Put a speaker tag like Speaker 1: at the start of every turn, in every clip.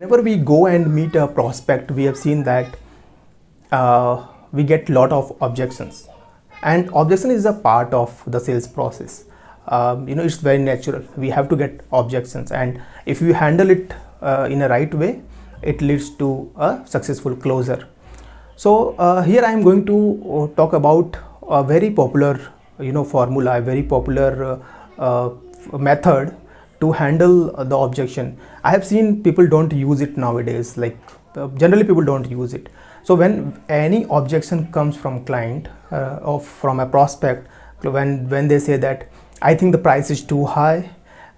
Speaker 1: Whenever we go and meet a prospect, we have seen that we get lot of objections, and objection is a part of the sales process. It's very natural. We have to get objections, and if you handle it in a right way, it leads to a successful closure. So here I am going to talk about a very popular formula, a very popular method to handle the objection. I have seen people don't use it nowadays, like generally people don't use it. So when any objection comes from client or from a prospect, when they say that I think the price is too high,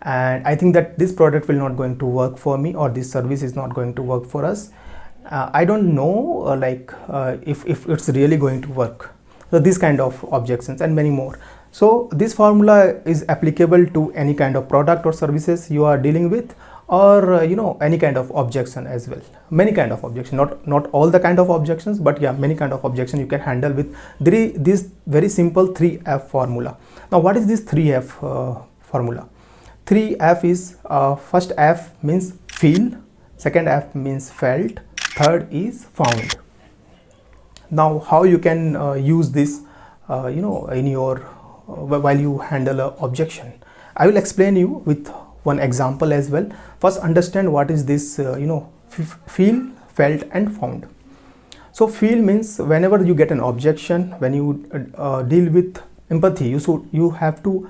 Speaker 1: and I think that this product will not going to work for me, or this service is not going to work for us, I don't know if it's really going to work. So these kind of objections and many more. So this formula is applicable to any kind of product or services you are dealing with, or any kind of objection as well. Many kind of objection, not all the kind of objections, but yeah, many kind of objection you can handle with this very simple 3F formula. Now what is this 3F formula? 3F is first F means feel, second F means felt, third is found. Now how you can use this in your while you handle a objection, I will explain you with one example as well. First understand what is this feel, felt and found. So feel means whenever you get an objection, when you deal with empathy, you have to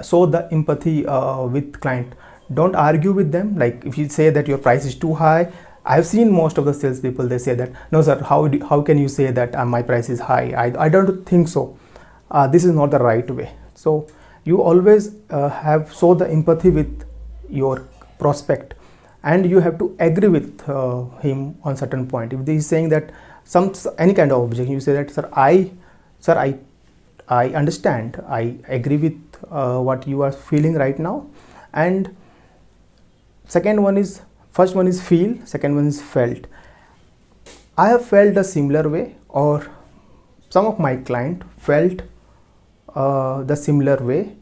Speaker 1: show the empathy with client. Don't argue with them. Like if you say that your price is too high, I have seen most of the salespeople, they say that, no sir, how can you say that my price is high? I don't think so. This is not the right way. So you always have show the empathy with your prospect, and you have to agree with him on certain point. If he is saying that any kind of objection, you say that sir, I understand, I agree with what you are feeling right now. And first one is feel, second one is felt. I have felt a similar way, or some of my client felt the similar way,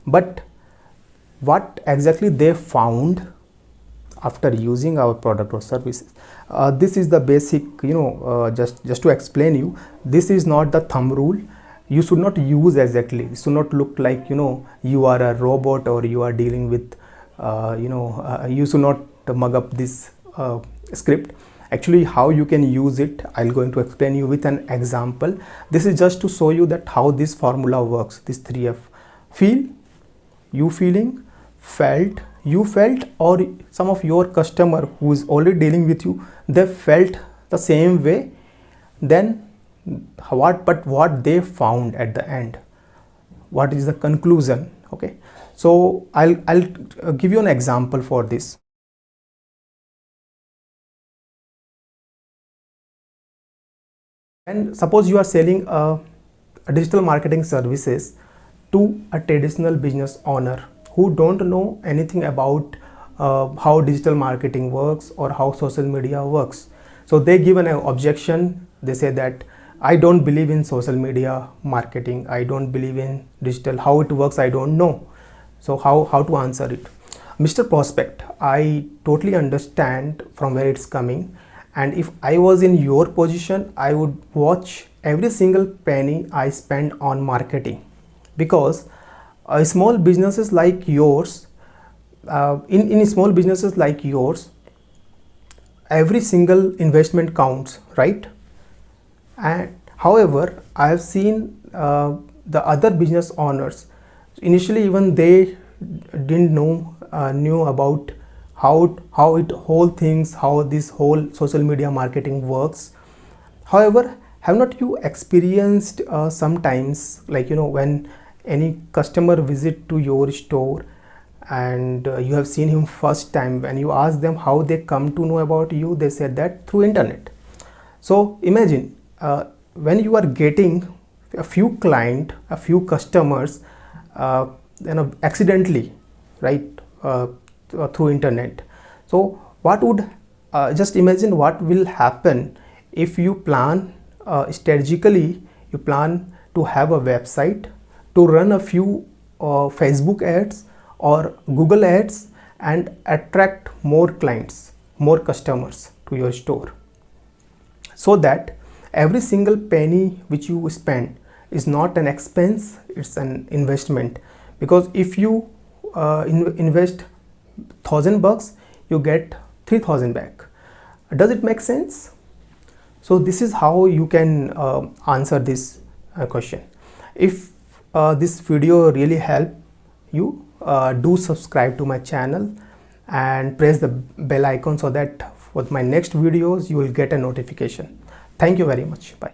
Speaker 1: but what exactly they found after using our product or services, this is the basic, just to explain you, this is not the thumb rule. You should not use exactly, it should not look like you are a robot, or you are dealing with you should not mug up this script. Actually, how you can use it, I'm going to explain you with an example. This is just to show you that how this formula works, this 3F. Feel, you feeling, felt, you felt, or some of your customer who is already dealing with you, they felt the same way. Then what they found at the end, what is the conclusion? Okay, so I'll give you an example for this. And suppose you are selling a digital marketing services to a traditional business owner who don't know anything about how digital marketing works or how social media works. So they give an objection. They say that I don't believe in social media marketing, I don't believe in digital, how it works I don't know. So how to answer it? Mr. Prospect, I totally understand from where it's coming, and if I was in your position, I would watch every single penny I spend on marketing, because small businesses like yours, in small businesses like yours, every single investment counts, right? And however, I have seen the other business owners, initially even they didn't knew about how this whole social media marketing works. However, have not you experienced sometimes, like when any customer visit to your store, and you have seen him first time, when you ask them how they come to know about you, they said that through internet. So imagine when you are getting a few customers accidentally, right, through internet. So what would just imagine what will happen if you plan strategically, you plan to have a website, to run a few Facebook ads or Google ads, and attract more clients, more customers to your store, so that every single penny which you spend is not an expense, it's an investment. Because if you invest $1,000, you get 3,000 back. Does it make sense? So this is how you can answer this question. If this video really helped you, do subscribe to my channel and press the bell icon so that for my next videos you will get a notification. Thank you very much. Bye.